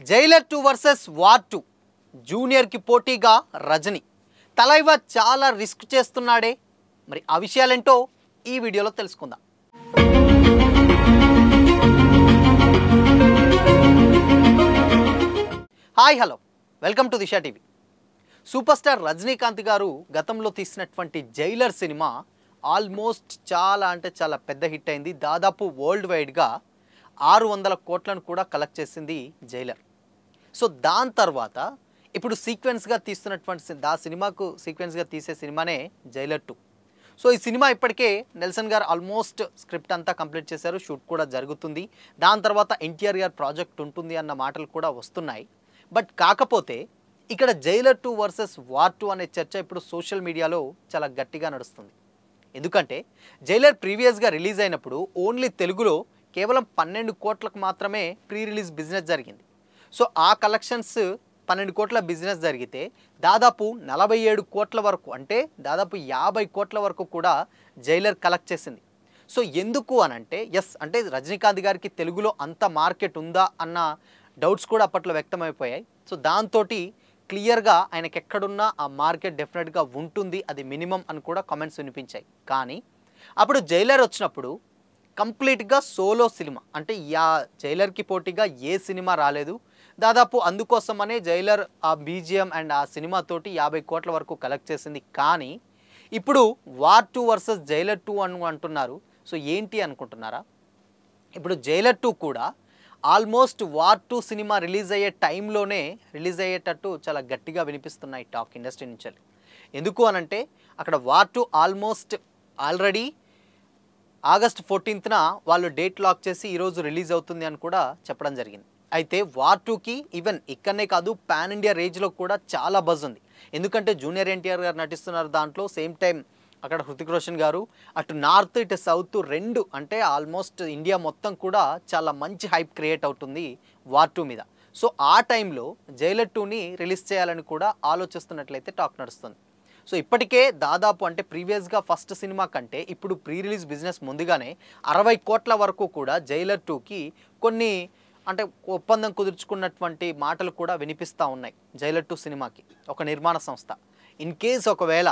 Jailer 2 versus war 2 జూనియర్కి పోటీగా రజనీ తలైవా చాలా risk చేస్తున్నాడే. మరి ఆ విషయాలేంటో ఈ వీడియోలో తెలుసుకుందాం. Hi hello welcome to Disha TV. Super star Rajinikanth గారు గతంలో తీసినటువంటి జైలర్ సినిమా ఆల్మోస్ట్ చాలా పెద్ద హిట్ అయింది. దాదాపు వరల్డ్ వైడ్గా 600 కోట్లను కూడా కలెక్ట్ చేసింది జైలర్. సో దాని తర్వాత ఇప్పుడు సీక్వెన్స్గా తీస్తున్నటువంటి సినిమాకు సీక్వెన్స్గా తీసే సినిమానే జైలర్ 2. సో ఈ సినిమా ఇప్పటికే నెల్సన్ గారు ఆల్మోస్ట్ స్క్రిప్ట్ అంతా కంప్లీట్ చేశారు, షూట్ కూడా జరుగుతుంది. దాని తర్వాత ఎన్టీఆర్ గారు ప్రాజెక్ట్ ఉంటుంది అన్న మాటలు కూడా వస్తున్నాయి. బట్ కాకపోతే ఇక్కడ జైలర్ 2 వర్సెస్ వార్ 2 అనే చర్చ ఇప్పుడు సోషల్ మీడియాలో చాలా గట్టిగా నడుస్తుంది. ఎందుకంటే జైలర్ ప్రీవియస్గా రిలీజ్ అయినప్పుడు ఓన్లీ తెలుగులో కేవలం 12 కోట్లకు మాత్రమే ప్రీ రిలీజ్ బిజినెస్ జరిగింది. సో ఆ కలెక్షన్స్ 12 కోట్ల బిజినెస్ జరిగితే దాదాపు 47 కోట్ల వరకు, అంటే దాదాపు 50 కోట్ల వరకు కూడా జైలర్ కలెక్ట్ చేసింది. సో ఎందుకు అనంటే అంటే రజనీకాంత్ గారికి తెలుగులో అంత మార్కెట్ ఉందా అన్న డౌట్స్ కూడా అప్పట్లో వ్యక్తమైపోయాయి. సో దాంతో క్లియర్గా ఆయనకి ఎక్కడున్నా ఆ మార్కెట్ డెఫినెట్గా ఉంటుంది, అది మినిమం అని కూడా కామెంట్స్ వినిపించాయి. కానీ అప్పుడు జైలర్ వచ్చినప్పుడు కంప్లీట్గా సోలో సినిమా, అంటే జైలర్కి పోటీగా ఏ సినిమా రాలేదు. దాదాపు అందుకోసమనే జైలర్ ఆ బీజిఎం అండ్ ఆ సినిమాతోటి 50 కోట్ల వరకు కలెక్ట్ చేసింది. కానీ ఇప్పుడు వార్ 2 వర్సెస్ జైలర్ 2 అంటున్నారు. సో ఏంటి అనుకుంటున్నారా? ఇప్పుడు జైలర్ 2 కూడా ఆల్మోస్ట్ వార్ 2 సినిమా రిలీజ్ అయ్యే టైంలోనే రిలీజ్ అయ్యేటట్టు చాలా గట్టిగా వినిపిస్తున్నాయి టాక్ ఇండస్ట్రీ నుంచి. ఎందుకు అనంటే అక్కడ వార్ 2 ఆల్మోస్ట్ ఆల్రెడీ ఆగస్ట్ 14న వాళ్ళు డేట్ లాక్ చేసి ఈరోజు రిలీజ్ అవుతుంది అని కూడా చెప్పడం జరిగింది. అయితే వార్ 2కి ఈవెన్ ఇక్కడనే కాదు పాన్ ఇండియా రేంజ్లో కూడా చాలా బజ్ ఉంది. ఎందుకంటే జూనియర్ ఎన్టీఆర్ గారు నటిస్తున్నారు దాంట్లో, సేమ్ టైం అక్కడ హృతిక్ రోషన్ గారు, అటు నార్త్ ఇటు సౌత్ రెండు, అంటే ఆల్మోస్ట్ ఇండియా మొత్తం కూడా చాలా మంచి హైప్ క్రియేట్ అవుతుంది వార్ 2 మీద. సో ఆ టైంలో జైలర్ 2ని రిలీజ్ చేయాలని కూడా ఆలోచిస్తున్నట్లయితే టాక్ నడుస్తుంది. సో ఇప్పటికే దాదాపు అంటే ప్రీవియస్గా ఫస్ట్ సినిమా కంటే ఇప్పుడు ప్రీ రిలీజ్ బిజినెస్ ముందుగానే 60 కోట్ల వరకు కూడా జైలర్ 2కి కొన్ని అంటే ఒప్పందం కుదుర్చుకున్నటువంటి మాటలు కూడా వినిపిస్తూ ఉన్నాయి. జైలర్ 2 సినిమాకి ఒక నిర్మాణ సంస్థ ఇన్ కేస్ ఒకవేళ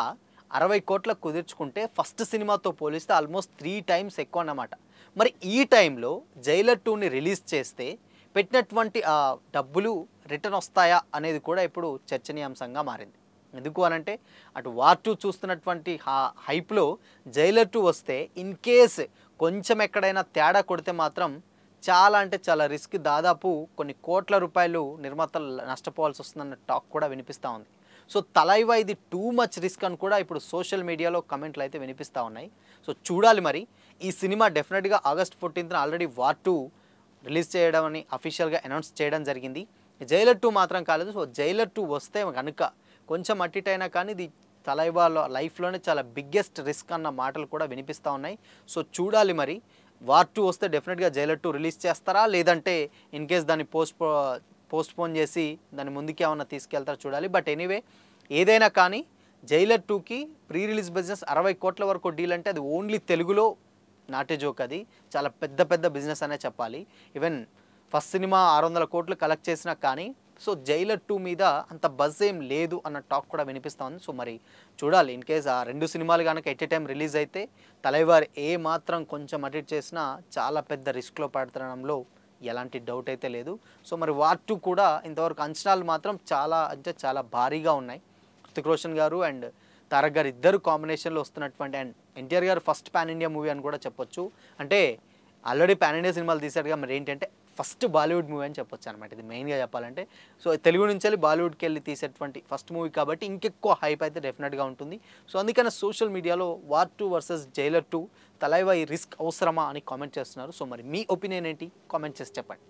60 కోట్లకు కుదుర్చుకుంటే ఫస్ట్ సినిమాతో పోలిస్తే ఆల్మోస్ట్ 3 టైమ్స్ ఎక్కువ అన్నమాట. మరి ఈ టైంలో జైలర్ 2ని రిలీజ్ చేస్తే పెట్టినటువంటి ఆ డబ్బులు రిటర్న్ వస్తాయా అనేది కూడా ఇప్పుడు చర్చనీయాంశంగా మారింది. ఎందుకు అనంటే అటు వార్ 2 చూస్తున్నటువంటి హైప్లో జైలర్ 2 వస్తే ఇన్ కేస్ కొంచెం ఎక్కడైనా తేడా కొడితే మాత్రం చాలా రిస్క్, దాదాపు కొన్ని కోట్ల రూపాయలు నిర్మాతలు నష్టపోవాల్సి వస్తుందన్న టాక్ కూడా వినిపిస్తూ ఉంది. సో తలైవా ఇది టూ మచ్ రిస్క్ అని కూడా ఇప్పుడు సోషల్ మీడియాలో కమెంట్లు అయితే వినిపిస్తూ ఉన్నాయి. సో చూడాలి మరి. ఈ సినిమా డెఫినెట్గా ఆగస్ట్ 14న ఆల్రెడీ వార్ 2 రిలీజ్ చేయడం అని అఫీషియల్గా అనౌన్స్ చేయడం జరిగింది. జైలర్ 2 మాత్రం కాలేదు. సో జైలర్ 2 వస్తే కనుక కొంచెం అట్టిటైనా కానీ ఇది తలైవాలో లైఫ్లోనే చాలా బిగ్గెస్ట్ రిస్క్ అన్న మాటలు కూడా వినిపిస్తూ ఉన్నాయి. సో చూడాలి మరి. వార్ 2 వస్తే డెఫినెట్గా జైలర్ 2 రిలీజ్ చేస్తారా, లేదంటే ఇన్ కేస్ దాన్ని పోస్ట్పోన్ చేసి దాన్ని ముందుకు ఏమన్నా తీసుకెళ్తారా చూడాలి. బట్ ఎనీవే ఏదైనా కానీ జైలర్ 2కి ప్రీ రిలీజ్ బిజినెస్ 60 కోట్ల వరకు డీల్ అంటే అది ఓన్లీ తెలుగులో నాటే జోక్, అది చాలా పెద్ద బిజినెస్ అనే చెప్పాలి. ఈవెన్ ఫస్ట్ సినిమా 600 కోట్లు కలెక్ట్ చేసినా కానీ సో జైలర్ 2 మీద అంత బజ్ ఏం లేదు అన్న టాక్ కూడా వినిపిస్తూ ఉంది. సో మరి చూడాలి. ఇన్ కేస్ ఆ 2 సినిమాలు కనుక ఎట్ ఏ టైం రిలీజ్ అయితే తలైవారు ఏ మాత్రం కొంచెం అటు చేసినా చాలా పెద్ద రిస్క్లో పడతడంలో ఎలాంటి డౌట్ అయితే లేదు. సో మరి వార్ 2 కూడా ఇంతవరకు అంచనాలు మాత్రం చాలా భారీగా ఉన్నాయి. హృతిక్ రోషన్ గారు అండ్ తారక్ గారు ఇద్దరు కాంబినేషన్లో వస్తున్నటువంటి, అండ్ ఎన్టీఆర్ గారు ఫస్ట్ పాన్ ఇండియా మూవీ అని కూడా చెప్పొచ్చు. అంటే ఆల్రెడీ పాన్ ఇండియా సినిమాలు తీశారుగా, మరి ఏంటంటే ఫస్ట్ బాలీవుడ్ మూవీ అని చెప్పొచ్చు అనమాట. ఇది మెయిన్గా చెప్పాలంటే సో తెలుగు నుంచి వెళ్ళి బాలీవుడ్కి వెళ్ళి తీసేటువంటి ఫస్ట్ మూవీ కాబట్టి ఇంకెక్కువ హైప్ అయితే డెఫినెట్గా ఉంటుంది. సో అందుకని సోషల్ మీడియాలో వార్ 2 వర్సెస్ జైలర్ 2 తలైవా ఈ రిస్క్ అవసరమా అని కామెంట్ చేస్తున్నారు. సో మరి మీ ఒపీనియన్ ఏంటి? కామెంట్ చేసి చెప్పండి.